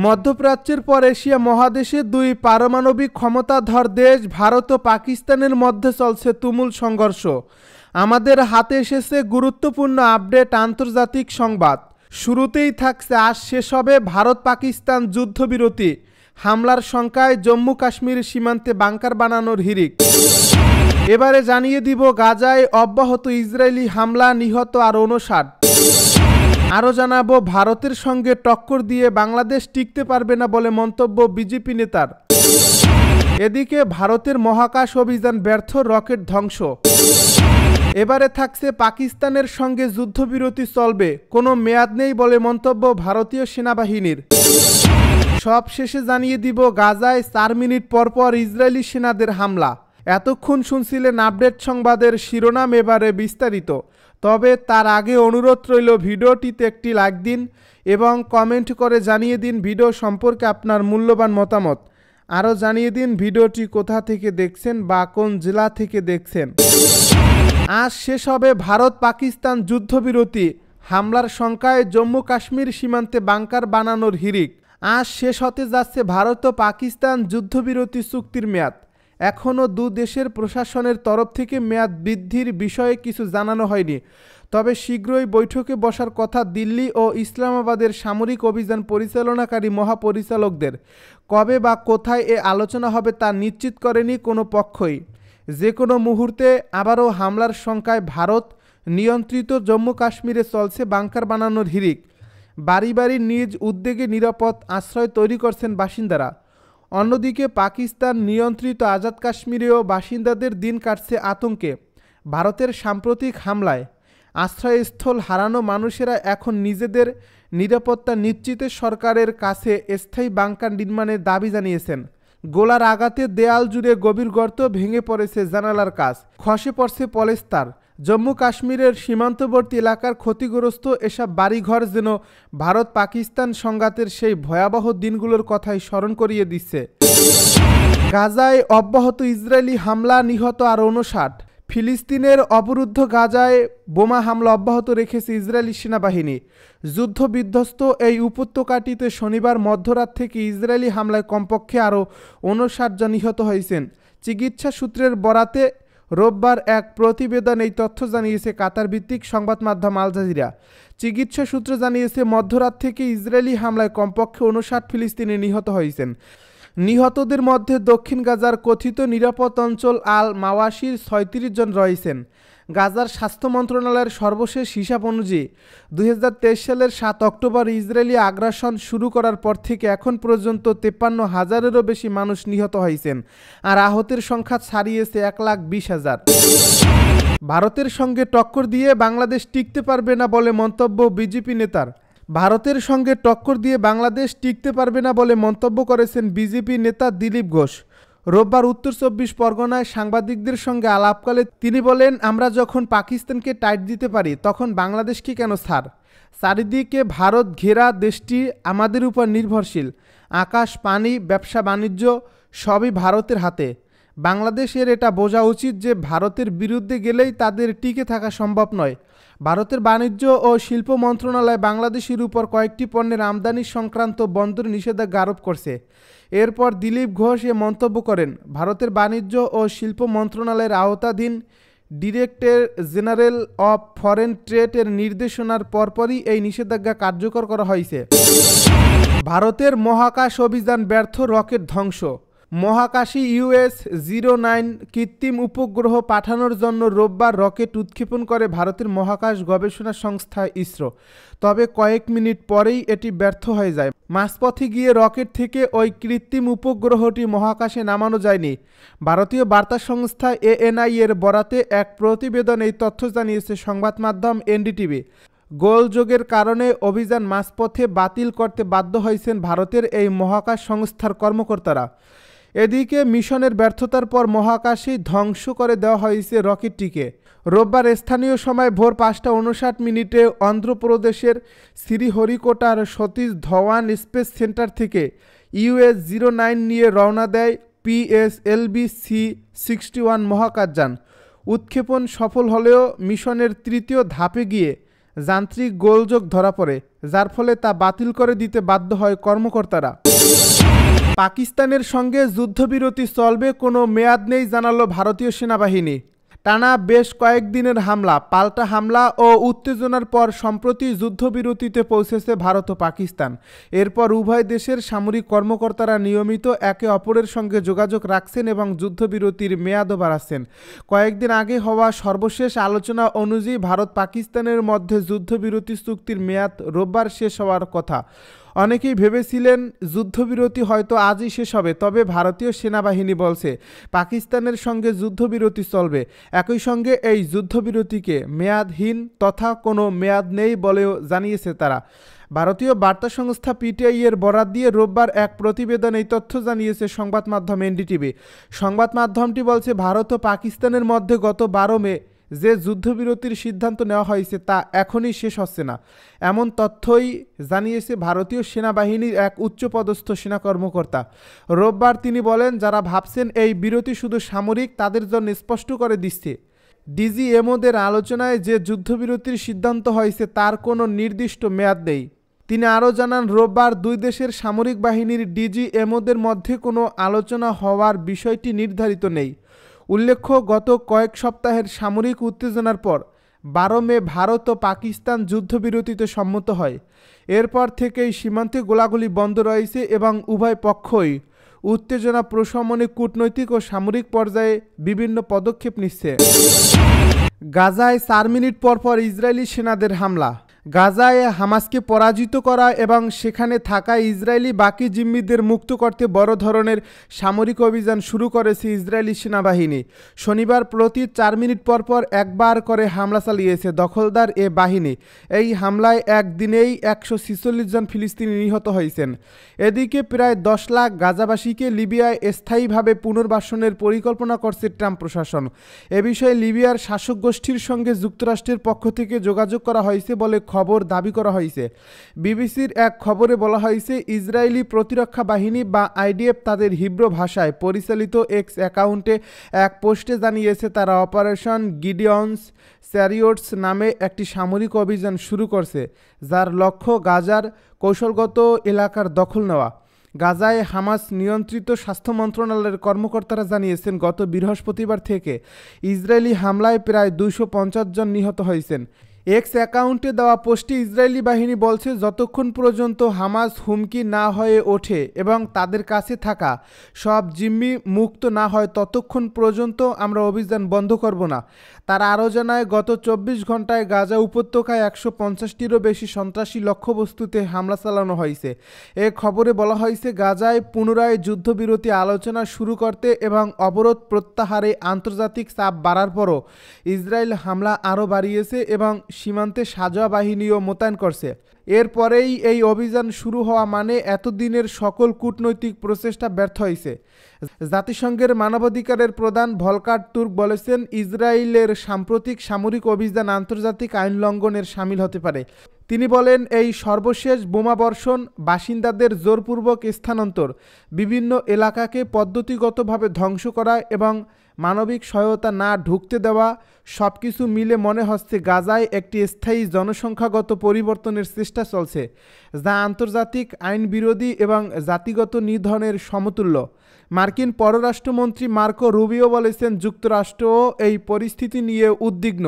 মধ্যপ্রাচ্যের পর এশিয়া মহাদেশে দুই পারমাণবিক ক্ষমতাধর দেশ ভারত ও পাকিস্তানের মধ্যে চলছে তুমুল সংঘর্ষ। আমাদের হাতে এসেছে গুরুত্বপূর্ণ আপডেট আন্তর্জাতিক সংবাদ। শুরুতেই থাকছে আজ শেষ হবে ভারত পাকিস্তান যুদ্ধবিরতি, হামলার শঙ্কায় জম্মু কাশ্মীর সীমান্তে বাংকার বানানোর হিড়িক। এবারে জানিয়ে দিব গাজায় অব্যাহত ইসরায়েলি হামলা, নিহত আর 59। আরও জানাবো ভারতের সঙ্গে টক্কর দিয়ে বাংলাদেশ টিকতে পারবে না বলে মন্তব্য বিজেপি নেতার। এদিকে ভারতের মহাকাশ অভিযান ব্যর্থ, রকেট ধ্বংস। এবারে থাকছে পাকিস্তানের সঙ্গে যুদ্ধবিরতি চলবে, কোনো মেয়াদ নেই বলে মন্তব্য ভারতীয় সেনাবাহিনীর। সব শেষে জানিয়ে দিব গাজায় 4 মিনিট পরপর ইসরায়েলি সেনাদের হামলা। এতক্ষণ শুনছিলেন আপডেট সংবাদের শিরোনাম, এবারে বিস্তারিত। তবে তার আগে অনুরোধ রইল ভিডিওটিতে একটি লাইক দিন এবং কমেন্ট করে জানিয়ে দিন ভিডিও সম্পর্কে আপনার মূল্যবান মতামত। আরও জানিয়ে দিন ভিডিওটি কোথা থেকে দেখছেন বা কোন জেলা থেকে দেখছেন। আজ শেষ হবে ভারত পাকিস্তান যুদ্ধবিরতি, হামলার শঙ্কায় জম্মু কাশ্মীর সীমান্তে বাংকার বানানোর হিড়িক। আজ শেষ হতে যাচ্ছে ভারত ও পাকিস্তান যুদ্ধবিরতি চুক্তির মেয়াদ। এখনও দু দেশের প্রশাসনের তরফ থেকে মেয়াদ বৃদ্ধির বিষয়ে কিছু জানানো হয়নি, তবে শীঘ্রই বৈঠকে বসার কথা দিল্লি ও ইসলামাবাদের সামরিক অভিযান পরিচালনাকারী মহাপরিচালকদের। কবে বা কোথায় এ আলোচনা হবে তা নিশ্চিত করেনি কোনো পক্ষই। যে কোনো মুহূর্তে আবারও হামলার শঙ্কায় ভারত নিয়ন্ত্রিত জম্মু কাশ্মীরে চলছে বাংকার বানানোর হিড়িক। বাড়ি বাড়ি নিজ উদ্যোগে নিরাপদ আশ্রয় তৈরি করছেন বাসিন্দারা। অন্যদিকে পাকিস্তান নিয়ন্ত্রিত আজাদ কাশ্মীরেও বাসিন্দাদের দিন কাটছে আতঙ্কে। ভারতের সাম্প্রতিক হামলায় আশ্রয়স্থল হারানো মানুষেরা এখন নিজেদের নিরাপত্তা নিশ্চিতে সরকারের কাছে স্থায়ী বাংকার নির্মাণের দাবি জানিয়েছেন। গোলার আঘাতে দেয়াল জুড়ে গভীর গর্ত, ভেঙে পড়েছে জানালার কাচ, খসে পড়ছে পলেস্তার। জম্মু কাশ্মীরের সীমান্তবর্তী এলাকার ক্ষতিগ্রস্ত এসব বাড়িঘর যেন ভারত পাকিস্তান সংঘাতের সেই ভয়াবহ দিনগুলোর কথাই স্মরণ করিয়ে দিচ্ছে। গাজায় অব্যাহত ইসরায়েলি হামলা, নিহত আর 59। ফিলিস্তিনের অবরুদ্ধ গাজায় বোমা হামলা অব্যাহত রেখেছে ইসরায়েলি সেনাবাহিনী। যুদ্ধবিধ্বস্ত এই উপত্যকাটিতে শনিবার মধ্যরাত থেকে ইসরায়েলি হামলায় কমপক্ষে আরও 59 জন নিহত হয়েছেন। চিকিৎসা সূত্রের বরাতে রোববার এক প্রতিবেদন এই তথ্য জানিয়েছে কাতার ভিত্তিক সংবাদ মাধ্যম আল জাজিরা। চিকিৎসা সূত্র জানিয়েছে মধ্যরাত থেকে ইসরায়েলি হামলায় কমপক্ষে 59 ফিলিস্তিনি নিহত হয়েছেন। নিহতদের মধ্যে দক্ষিণ গাজার কথিত নিরাপদ অঞ্চল আল মাওয়াসির 36 জন রয়েছেন। গাজার স্বাস্থ্য মন্ত্রণালয়ের সর্বশেষ হিসাব অনুযায়ী 2023 সালের 7 অক্টোবর ইসরায়েলি আগ্রাসন শুরু করার পর থেকে এখন পর্যন্ত 53,000-এরও বেশি মানুষ নিহত হয়েছেন, আর আহতের সংখ্যা ছাড়িয়েছে 1,20,000। ভারতের সঙ্গে টক্কর দিয়ে বাংলাদেশ টিকতে পারবে না বলে মন্তব্য বিজেপি নেতার। ভারতের সঙ্গে টক্কর দিয়ে বাংলাদেশ টিকতে পারবে না বলে মন্তব্য করেছেন বিজেপি নেতা দিলীপ ঘোষ। রোববার উত্তর 24 পরগনায় সাংবাদিকদের সঙ্গে আলাপকালে তিনি বলেন, আমরা যখন পাকিস্তানকে টাইট দিতে পারি তখন বাংলাদেশকে কেন ছাড়? চারিদিকে ভারত ঘেরা দেশটি আমাদের উপর নির্ভরশীল। আকাশ, পানি, ব্যবসা বাণিজ্য সবই ভারতের হাতে। বাংলাদেশের এটা বোঝা উচিত যে ভারতের বিরুদ্ধে গেলেই তাদের টিকে থাকা সম্ভব নয়। ভারতের বাণিজ্য ও শিল্প মন্ত্রণালয় বাংলাদেশের উপর কয়েকটি পণ্যের আমদানি সংক্রান্ত বন্দর নিষেধাজ্ঞা আরোপ করছে। এরপর দিলীপ ঘোষ এ মন্তব্য করেন। ভারতের বাণিজ্য ও শিল্প মন্ত্রণালয়ের আওতাধীন director general of foreign trade এর নির্দেশনার পরপরই এই নিষেধাজ্ঞা কার্যকর করা হয়েছে। ভারতের মহাকাশ অভিযান ব্যর্থ, রকেট ধ্বংস। মহাকাশে US-09 কৃত্রিম উপগ্রহ পাঠানোর জন্য রোববার রকেট উৎক্ষেপণ করে ভারতের মহাকাশ গবেষণা সংস্থা ইসরো। তবে কয়েক মিনিট পরেই এটি ব্যর্থ হয়ে যায়। মাঝপথে গিয়ে রকেট থেকে ওই কৃত্রিম উপগ্রহটি মহাকাশে নামানো যায়নি। ভারতীয় বার্তা সংস্থা ANI এর বরাতে এক প্রতিবেদন এই তথ্য জানিয়েছে সংবাদ মাধ্যম NDTV। গোলযোগের কারণে অভিযান মাঝপথে বাতিল করতে বাধ্য হয়েছেন ভারতের এই মহাকাশ সংস্থার কর্মকর্তারা। এদিকে মিশনের ব্যর্থতার পর মহাকাশেই ধ্বংস করে দেওয়া হয়েছে রকেটটিকে। রোববার স্থানীয় সময় ভোর 5:59 অন্ধ্রপ্রদেশের শ্রীহরিকোটার সতীশ ধাওয়ান স্পেস সেন্টার থেকে US-09 নিয়ে রওনা দেয় PSLV-C-61 মহাকাশযান। উৎক্ষেপণ সফল হলেও মিশনের তৃতীয় ধাপে গিয়ে যান্ত্রিক গোলযোগ ধরা পড়ে, যার ফলে তা বাতিল করে দিতে বাধ্য হয় কর্মকর্তারা। পাকিস্তানের সঙ্গে যুদ্ধবিরতি চলবে, কোনো মেয়াদ নেই জানালো ভারতীয় সেনাবাহিনী। টানা বেশ কয়েকদিনের হামলা, পাল্টা হামলা ও উত্তেজনার পর সম্প্রতি যুদ্ধবিরতিতে পৌঁছেছে ভারত ও পাকিস্তান। এরপর উভয় দেশের সামরিক কর্মকর্তারা নিয়মিত একে অপরের সঙ্গে যোগাযোগ রাখছেন এবং যুদ্ধবিরতির মেয়াদও বাড়াচ্ছেন। কয়েকদিন আগে হওয়া সর্বশেষ আলোচনা অনুযায়ী ভারত পাকিস্তানের মধ্যে যুদ্ধবিরতি চুক্তির মেয়াদ রোববার শেষ হওয়ার কথা। অনেকেই ভেবেছিলেন যুদ্ধবিরতি হয়তো আজই শেষ হবে, তবে ভারতীয় সেনাবাহিনী বলছে পাকিস্তানের সঙ্গে যুদ্ধবিরতি চলবে। একই সঙ্গে এই যুদ্ধবিরতিকে মেয়াদহীন তথা কোনো মেয়াদ নেই বলেও জানিয়েছে তারা। ভারতীয় বার্তা সংস্থা পিটিআই এর বরাত দিয়ে রোববার এক প্রতিবেদনে এই তথ্য জানিয়েছে সংবাদ মাধ্যম এনডিটিভি। সংবাদ মাধ্যমটি বলছে ভারত ও পাকিস্তানের মধ্যে গত 12 মে যে যুদ্ধবিরতির সিদ্ধান্ত নেওয়া হয়েছে তা এখনই শেষ হচ্ছে না, এমন তথ্যই জানিয়েছে ভারতীয় সেনাবাহিনীর এক উচ্চপদস্থ সেনা কর্মকর্তা। রোববার তিনি বলেন, যারা ভাবছেন এই বিরতি শুধু সামরিক, তাদের জন্য স্পষ্ট করে দিচ্ছে ডিজিএমওদের আলোচনায় যে যুদ্ধবিরতির সিদ্ধান্ত হয়েছে তার কোনো নির্দিষ্ট মেয়াদ নেই। তিনি আরও জানান, রোববার দুই দেশের সামরিক বাহিনীর ডিজিএমওদের মধ্যে কোনো আলোচনা হওয়ার বিষয়টি নির্ধারিত নেই। উল্লেখ্য, গত কয়েক সপ্তাহের সামরিক উত্তেজনার পর 12 মে ভারত ও পাকিস্তান যুদ্ধবিরতিতে সম্মত হয়। এরপর থেকেই সীমান্তে গোলাগুলি বন্ধ রয়েছে এবং উভয় পক্ষই উত্তেজনা প্রশমনে কূটনৈতিক ও সামরিক পর্যায়ে বিভিন্ন পদক্ষেপ নিচ্ছে। গাজায় 4 মিনিট পর পর ইসরায়েলি সেনাদের হামলা। গাজায় হামাসকে পরাজিত করা এবং সেখানে থাকা ইসরায়েলি বাকি জিম্মিদের মুক্ত করতে বড় ধরনের সামরিক অভিযান শুরু করেছে ইসরায়েলি সেনাবাহিনী। শনিবার প্রতি 4 মিনিট পর পর একবার করে হামলা চালিয়েছে দখলদার এ বাহিনী। এই হামলায় একদিনেই 146 জন ফিলিস্তিনি নিহত হয়েছেন। এদিকে প্রায় 10 লাখ গাজাবাসীকে লিবিয়ায় স্থায়ীভাবে পুনর্বাসনের পরিকল্পনা করছে ট্রাম্প প্রশাসন। এ বিষয়ে লিবিয়ার শাসক গোষ্ঠীর সঙ্গে যুক্তরাষ্ট্রের পক্ষ থেকে যোগাযোগ করা হয়েছে বলে খবর দাবি করা হয়েছে। বিবিসির এক খবরে বলা হয়েছে, ইসরায়েলি প্রতিরক্ষা বাহিনী বা আইডিএফ তাদের হিব্রু ভাষায় পরিচালিত এক্স অ্যাকাউন্টে এক পোস্টে জানিয়েছে তারা অপারেশন গিডিয়ন্স চ্যারিয়টস নামে একটি সামরিক অভিযান শুরু করছে, যার লক্ষ্য গাজার কৌশলগত এলাকার দখল নেওয়া। গাজায় হামাস নিয়ন্ত্রিত স্বাস্থ্য মন্ত্রণালয়ের কর্মকর্তারা জানিয়েছেন, গত বৃহস্পতিবার থেকে ইসরায়েলি হামলায় প্রায় 250 জন নিহত হয়েছেন। এক্স অ্যাকাউন্টে দেওয়া পোস্টে ইসরায়েলি বাহিনী বলছে, যতক্ষণ পর্যন্ত হামাস হুমকি না হয়ে ওঠে এবং তাদের কাছে থাকা সব জিম্মি মুক্ত না হয় ততক্ষণ পর্যন্ত আমরা অভিযান বন্ধ করব না। তারা আরও জানায়, গত 24 ঘন্টায় গাজা উপত্যকায় 150টিরও বেশি সন্ত্রাসী লক্ষ্যবস্তুতে হামলা চালানো হয়েছে। এ খবরে বলা হয়েছে, গাজায় পুনরায় যুদ্ধবিরতি আলোচনা শুরু করতে এবং অবরোধ প্রত্যাহারে আন্তর্জাতিক চাপ বাড়ার পরও ইসরায়েল হামলা আরও বাড়িয়েছে এবং সীমান্তে সাঁজোয়া বাহিনীও মোতায়েন করছে। এরপরেই এই অভিযান শুরু হওয়া মানে এতদিনের সকল কূটনৈতিক প্রচেষ্টা ব্যর্থ হয়েছে। জাতিসংঘের মানবাধিকারের প্রধান ভলকার তুর্ক বলেছেন, ইসরায়েলের সাম্প্রতিক সামরিক অভিযান আন্তর্জাতিক আইন লঙ্ঘনের শামিল হতে পারে। তিনি বলেন, এই সর্বশেষ বোমাবর্ষণ, বাসিন্দাদের জোরপূর্বক স্থানান্তর, বিভিন্ন এলাকাকে পদ্ধতিগতভাবে ধ্বংস করা এবং মানবিক সহায়তা না ঢুকতে দেওয়া সবকিছু মিলে মনে হচ্ছে গাজায় একটি স্থায়ী জনসংখ্যাগত পরিবর্তনের চেষ্টা চলছে, যা আন্তর্জাতিক আইন বিরোধী এবং জাতিগত নিধনের সমতুল্য। মার্কিন পররাষ্ট্রমন্ত্রী মার্কো রুবিও বলেছেন, যুক্তরাষ্ট্রও এই পরিস্থিতি নিয়ে উদ্বিগ্ন।